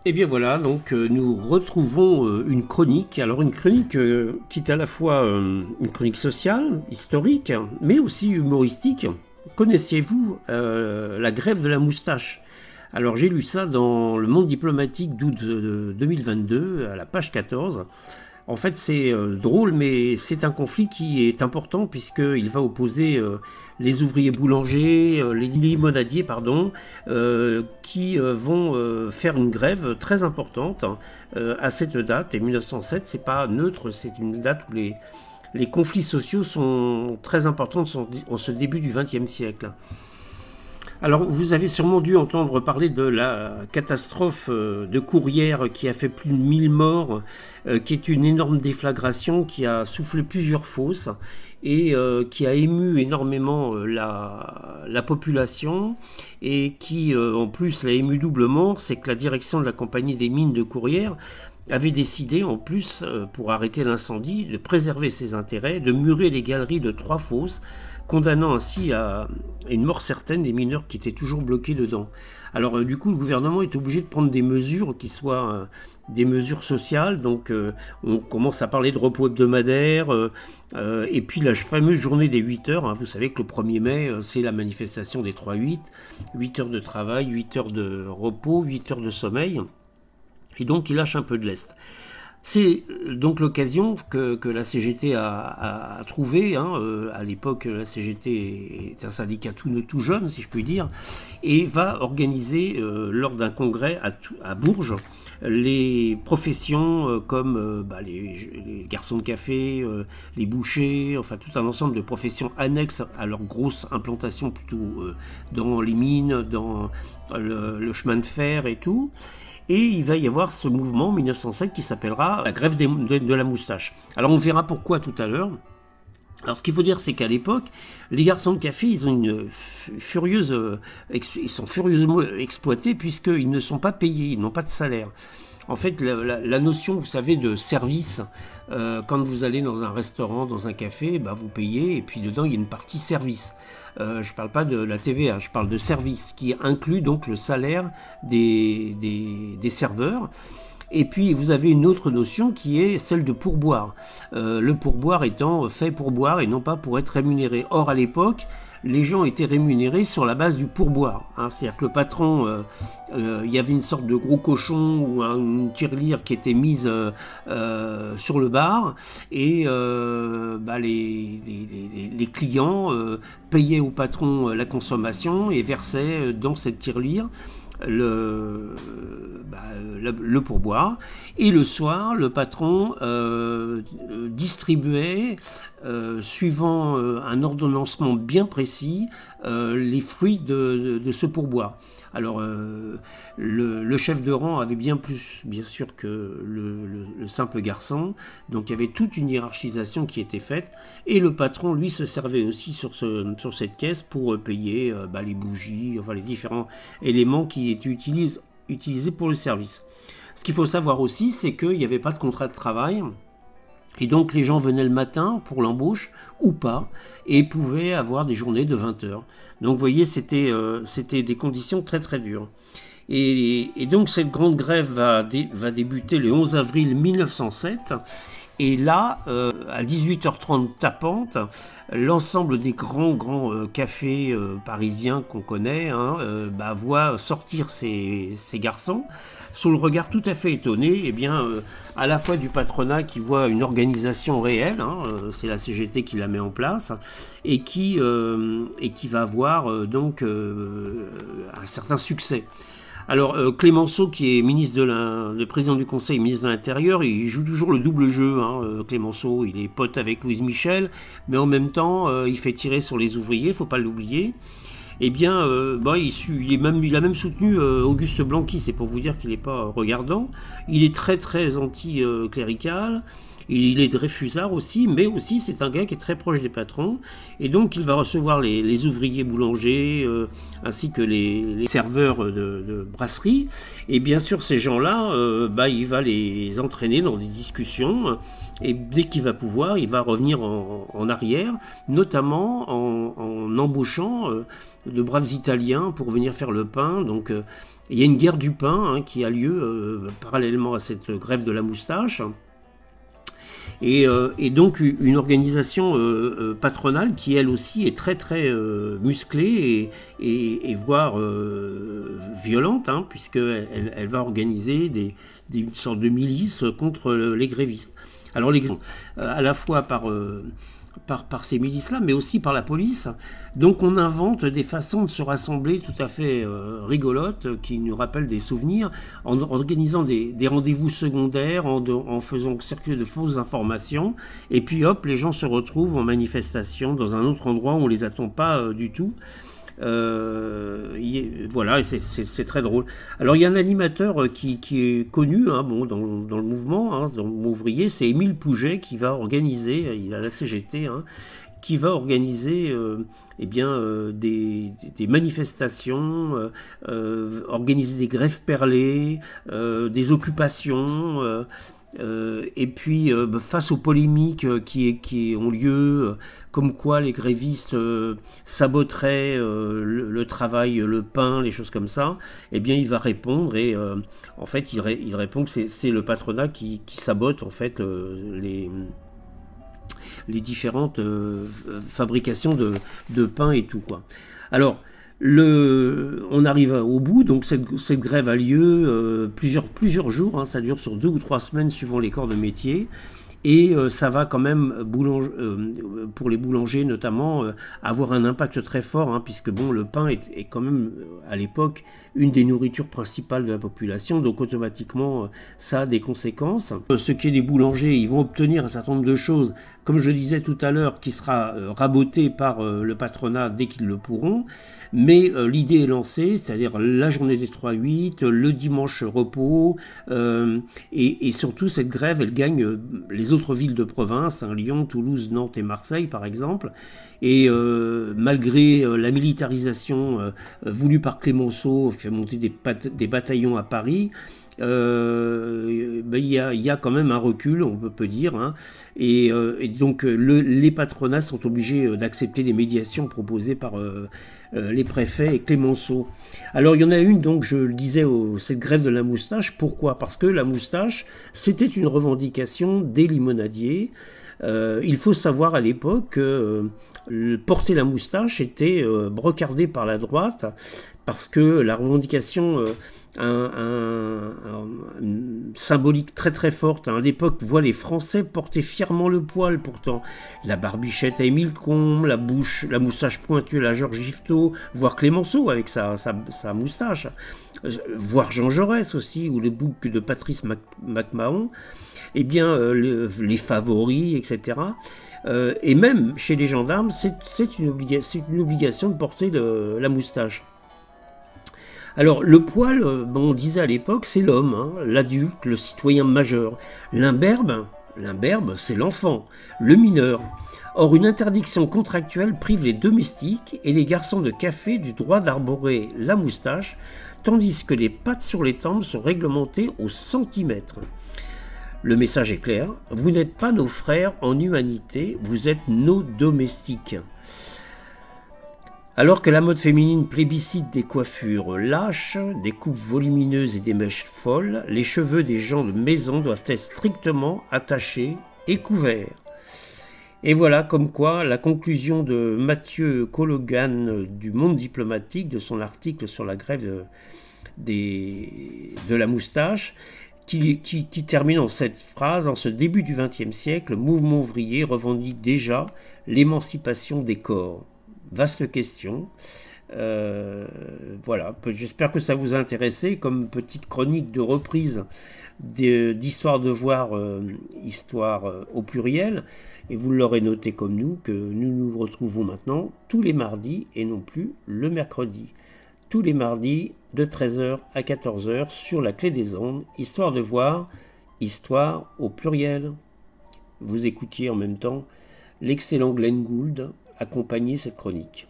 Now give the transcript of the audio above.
Et bien voilà, donc nous retrouvons une chronique. Alors une chronique qui est à la fois une chronique sociale, historique, mais aussi humoristique. Connaissiez-vous la grève de la moustache? Alors j'ai lu ça dans Le Monde diplomatique d'août 2022, à la page 14. En fait, c'est drôle, mais c'est un conflit qui est important puisqu'il va opposer les ouvriers boulangers, les limonadiers, pardon, qui vont faire une grève très importante à cette date. Et 1907, c'est pas neutre, c'est une date où les conflits sociaux sont très importants en ce début du XXe siècle. Alors, vous avez sûrement dû entendre parler de la catastrophe de Courrières qui a fait plus de 1000 morts, qui est une énorme déflagration qui a soufflé plusieurs fosses et qui a ému énormément la population et qui, en plus, l'a ému doublement, c'est que la direction de la compagnie des mines de Courrières avait décidé, en plus, pour arrêter l'incendie, de préserver ses intérêts, de murer les galeries de 3 fosses, condamnant ainsi à une mort certaine des mineurs qui étaient toujours bloqués dedans. Alors du coup, le gouvernement est obligé de prendre des mesures qui soient des mesures sociales, donc on commence à parler de repos hebdomadaire, et puis la fameuse journée des 8 heures, hein. Vous savez que le 1er mai, c'est la manifestation des 3-8, 8 heures de travail, 8 heures de repos, 8 heures de sommeil, et donc il lâche un peu de lest. C'est donc l'occasion que la CGT a trouvé. Hein. À l'époque, la CGT est un syndicat tout jeune, si je puis dire, et va organiser lors d'un congrès à Bourges les professions comme les garçons de café, les bouchers, enfin tout un ensemble de professions annexes à leur grosse implantation plutôt dans les mines, dans le chemin de fer et tout. Et il va y avoir ce mouvement en 1907 qui s'appellera la grève de la moustache. Alors on verra pourquoi tout à l'heure. Alors ce qu'il faut dire, c'est qu'à l'époque, les garçons de café, ils ont ils sont furieusement exploités puisqu'ils ne sont pas payés, ils n'ont pas de salaire. En fait, la notion, vous savez, de service, quand vous allez dans un restaurant, dans un café, vous payez et puis dedans il y a une partie service. Je ne parle pas de la TVA, je parle de service qui inclut donc le salaire des serveurs. Et puis vous avez une autre notion qui est celle de pourboire. Le pourboire étant fait pour boire et non pas pour être rémunéré. Or à l'époque, les gens étaient rémunérés sur la base du pourboire. Hein. C'est-à-dire que le patron, il y avait une sorte de gros cochon ou une tirelire qui était mise sur le bar et les clients payaient au patron la consommation et versaient dans cette tirelire le, le pourboire. Et le soir, le patron distribuait, suivant un ordonnancement bien précis, les fruits de ce pourboire. Alors, le chef de rang avait bien plus, bien sûr, que le simple garçon. Donc, il y avait toute une hiérarchisation qui était faite. Et le patron, lui, se servait aussi sur cette caisse pour payer les bougies, enfin les différents éléments qui étaient utilisés pour le service. Ce qu'il faut savoir aussi, c'est qu'il n'y avait pas de contrat de travail. Et donc les gens venaient le matin pour l'embauche ou pas et pouvaient avoir des journées de 20 heures. Donc vous voyez, c'était des conditions très très dures. Et donc cette grande grève va débuter le 11 avril 1907. Et là, à 18h30 tapante, l'ensemble des grands cafés parisiens qu'on connaît voit sortir ces garçons sous le regard tout à fait étonné, à la fois du patronat qui voit une organisation réelle, c'est la CGT qui la met en place, et qui va avoir un certain succès. Alors Clémenceau, qui est le président du Conseil, ministre de l'Intérieur, il joue toujours le double jeu. Clémenceau, il est pote avec Louise Michel, mais en même temps, il fait tirer sur les ouvriers, il ne faut pas l'oublier. Il a même soutenu Auguste Blanqui, c'est pour vous dire qu'il n'est pas regardant. Il est très très anti-clérical. Il est Dreyfusard aussi, mais aussi c'est un gars qui est très proche des patrons. Et donc il va recevoir les ouvriers boulangers ainsi que les serveurs de brasserie. Et bien sûr, ces gens-là, il va les entraîner dans des discussions. Et dès qu'il va pouvoir, il va revenir en arrière, notamment en embauchant de braves Italiens pour venir faire le pain. Donc il y a une guerre du pain qui a lieu parallèlement à cette grève de la moustache. Et donc une organisation patronale qui elle aussi est très très musclée et voire violente, puisqu'elle va organiser une sorte de milice contre les grévistes. Alors les grévistes, à la fois par ces milices-là, mais aussi par la police. Donc on invente des façons de se rassembler tout à fait rigolotes, qui nous rappellent des souvenirs, en organisant des rendez-vous secondaires, en faisant circuler de fausses informations, et puis hop, les gens se retrouvent en manifestation dans un autre endroit où on ne les attend pas du tout. Voilà, et c'est très drôle. Alors il y a un animateur qui est connu dans le mouvement, dans le mouvement ouvrier, c'est Émile Pouget qui va organiser, il a la CGT, qui va organiser des manifestations, organiser des grèves perlées, des occupations. Et puis face aux polémiques qui ont lieu, comme quoi les grévistes saboteraient le travail, le pain, les choses comme ça, eh bien il va répondre et en fait il répond que c'est le patronat qui sabote en fait les différentes fabrications de pain et tout quoi. Alors on arrive au bout, donc cette grève a lieu plusieurs jours, ça dure sur 2 ou 3 semaines suivant les corps de métier, et ça va quand même, pour les boulangers notamment, avoir un impact très fort, puisque le pain est quand même à l'époque une des nourritures principales de la population, donc automatiquement ça a des conséquences. Ce qui est des boulangers, ils vont obtenir un certain nombre de choses, comme je disais tout à l'heure, qui sera raboté par le patronat dès qu'ils le pourront. Mais l'idée est lancée, c'est-à-dire la journée des 3-8, le dimanche repos, et surtout cette grève, elle gagne les autres villes de province, Lyon, Toulouse, Nantes et Marseille par exemple. Et malgré la militarisation voulue par Clémenceau, fait monter des bataillons à Paris, il y a quand même un recul, on peut dire, et donc les patronats sont obligés d'accepter les médiations proposées par les préfets et Clémenceau. Alors il y en a une, donc je le disais, cette grève de la moustache. Pourquoi ? Parce que la moustache, c'était une revendication des limonadiers. Il faut savoir à l'époque que porter la moustache était brocardé par la droite, parce que la revendication une symbolique très très forte à l'époque voit les Français porter fièrement le poil. Pourtant la barbichette à Émile Combes, la moustache pointue à Georges Yvetot, voire Clémenceau avec sa moustache, voire Jean Jaurès aussi, ou le bouc de Patrice MacMahon, eh bien les favoris, etc. Et même chez les gendarmes, c'est une obligation de porter la moustache. Alors le poil, on disait à l'époque, c'est l'homme, l'adulte, le citoyen majeur. L'imberbe, c'est l'enfant, le mineur. Or une interdiction contractuelle prive les domestiques et les garçons de café du droit d'arborer la moustache, tandis que les pattes sur les tempes sont réglementées au centimètre. Le message est clair, vous n'êtes pas nos frères en humanité, vous êtes nos domestiques. Alors que la mode féminine plébiscite des coiffures lâches, des coupes volumineuses et des mèches folles, les cheveux des gens de maison doivent être strictement attachés et couverts. Et voilà comme quoi la conclusion de Mathieu Cologan du Monde diplomatique, de son article sur la grève de la moustache, qui termine en cette phrase: en ce début du XXe siècle, le mouvement ouvrier revendique déjà l'émancipation des corps. Vaste question. Voilà, j'espère que ça vous a intéressé comme petite chronique de reprise d'Histoire de voir, histoire au pluriel. Et vous l'aurez noté comme nous, que nous nous retrouvons maintenant tous les mardis et non plus le mercredi. Tous les mardis de 13h à 14h sur la Clé des Ondes, Histoire de voir, histoire au pluriel. vous écoutiez en même temps l'excellent Glenn Gould accompagner cette chronique.